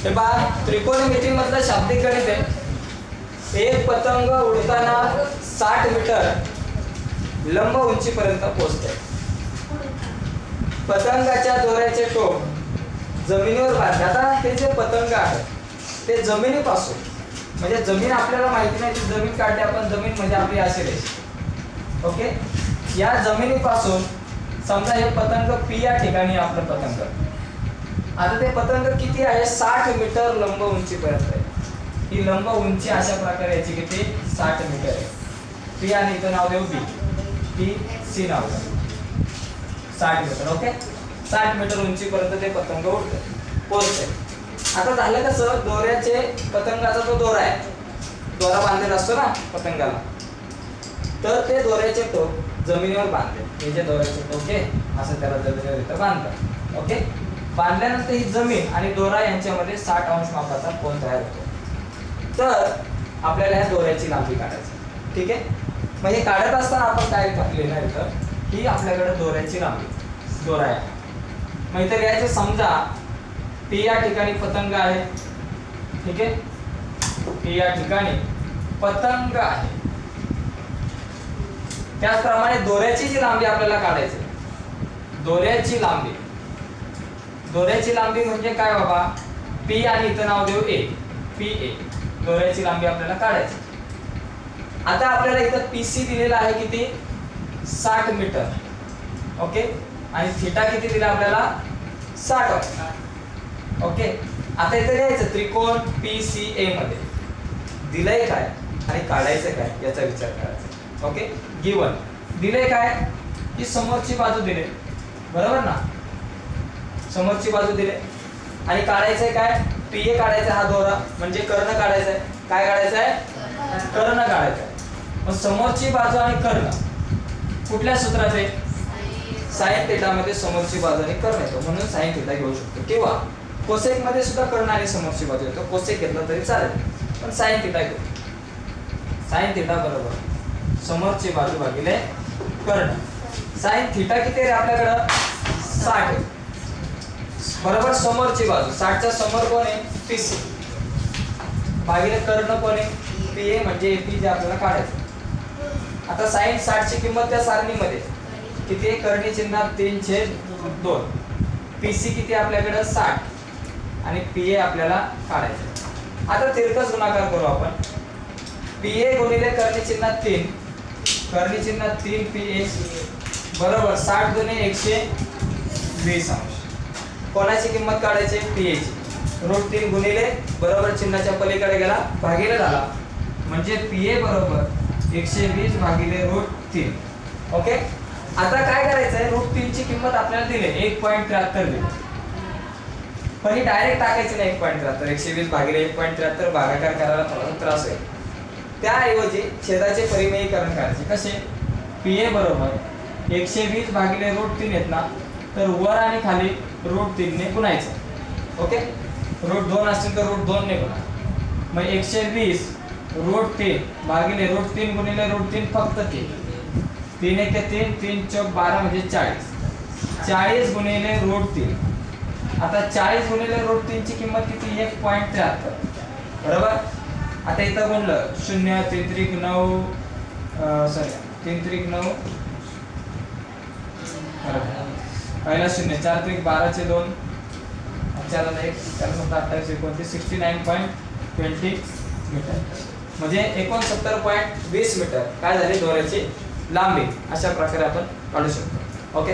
हे पहा त्रिकोणमिती मधलं शाब्दिक गणित आहे. एक पतंग उडताना 60 मीटर लंब उंचीपर्यंत पोहोचते. पतंगाच्या दोऱ्याचे टोक जमिनीवर बांधले. आता हे जे पतंग आहे ते जमिनीपासून, म्हणजे जमीन आपल्याला माहिती नाही, ती जमीन काढली आपण, जमीन म्हणजे आपली अशी रेष. ओके, या जमिनीपासून समजा हे पतंग पी या ठिकाणी आपलं पतंग. आता ते पतंग किती आहे? 60 मीटर लंब उंचीपर्यंत आहे. ही लंब उंची अशा प्रकारे याची किती? 60 मीटर आहे. पी आणि इथं नाव देऊ बी, पी सी नाव देऊ, 60 मीटर. ओके, 60 मीटर उंचीपर्यंत ते पतंग उडते, पोहोचते. आता झालं कसं, दोऱ्याचे पतंगाचा जो दोरा आहे, दोरा बांधलेला असतो ना पतंगाला, तर ते दोऱ्याचे टोक जमिनीवर बांधले. हे जे दोऱ्याचे टोक आहे असं त्याला जमिनीवर इथं बांधतात. ओके, बांधल्यानंतर ही जमीन आणि दोरा यांच्यामध्ये 60 अंश मापाचा कोन तयार होतो. तर आपल्याला ह्या दोऱ्याची लांबी काढायची. ठीक आहे, मग हे काढत असताना आपण काय लिहिणार इथं, ही आपल्याकडे दोऱ्याची लांबी, दोरा आहे. मग इथं लिहायचं, समजा पी या ठिकाणी पतंग आहे. ठीक आहे, पी या ठिकाणी पतंग आहे. त्याचप्रमाणे दोऱ्याची जी लांबी आपल्याला काढायची, दोऱ्याची लांबी, दोऱ्याची लांबी म्हणजे काय बाबा, पी आणि इथं नाव देऊ ए, पी ए, दोऱ्याची लांबी आपल्याला काढायची. आता आपल्याला इथं पीसी दिलेला आहे किती? 60 मीटर. ओके, आणि थिटा किती दिला आपल्याला? 60. ओके, आता इथे लिहायचं त्रिकोण पीसीए मध्ये दिलंय काय आणि काढायचं काय याचा विचार करायचा. ओके, गिवन दिलंय काय की समोरची बाजू दिले, बरोबर ना, समोरची बाजू दिले, आणि काढायचंय काय? पीए काढायचा, हा दोरा म्हणजे कर्ण काढायचंय. काय काढायचंय? कर्ण काढायचंय. मग समोरची बाजू आणि कर्ण कुठल्या सूत्रात आहे? साइन थिटा मध्ये समोरची बाजू आणि कर्ण येतो, म्हणून साइन थिटा घेऊ शकतो. किंवा कोसेक मध्ये सुद्धा कर्ण आणि समोरची बाजू येतो, कोसेक घेतला तरी चालेल, पण साइन थिटा घेऊ. साइन थिटा बरोबर समोरची बाजू भागिले कर्ण. साइन थिटा किती आहे आपल्याकडं? 60 बरोबर. समोरची बाजू 60 च्या समोर कोण आहे? पीसी, भागिले कर्ण कोण आहे? पीए, म्हणजे एपी जे आपल्याला काढायचं. आता साइन 60 ची किंमत त्या सारणीमध्ये किती आहे? कर्णी चिन्हात 3/2. पीसी किती आपल्याकडे? 60, आणि पीए आपल्याला काढायचं. आता तिरकस गुणाकार करू आपण. पीए गुणिले कर्णी चिन्हात 3, कर्णी चिन्हात 3 पीए बरोबर 60 गुणे 120 अंश. कोणाची किंमत काढायची? पीए ची. √3 गुणिले बरोबर चिन्हाच्या पलीकडे गेला, भागिले झाला, म्हणजे पीए बरोबर 120 भागिले √3. ओके, आता काय करायचंय? √3 ची किंमत आपल्याला दिली 1.73 दिली, पण ही डायरेक्ट टाकायची नाही. 1.73 120 भागिले 1.73 भागाकार करायला थोडासा त्रास होईल. त्याऐवजी छेदाचे परिमेयीकरण करायचे. कसे? पीए बरोबर 120 भागिले √3 येत ना, तर वर आणि खाली √3 ने गुणायचं. ओके, √2 असतील तर √2 ने गुणा. मग 120 √3 भागिले √3 गुणिले √3 फक्त 3, 3 1 3, 3 4 12 म्हणजे 40. 40 गुणिले √3. आता 40 गुणिले √3 ची किंमत किती? 1.73 बरोबर. आता इथं गुणलं 0 3 3 9 3 3 9 पहिला 0 4 3 12 चे 2 4 1 4 7 28 29 69.20 मीटर, म्हणजे 69.20 मीटर काय झाली दोऱ्याची लांबी. अशा प्रकारे आपण काढू शकतो. ओके.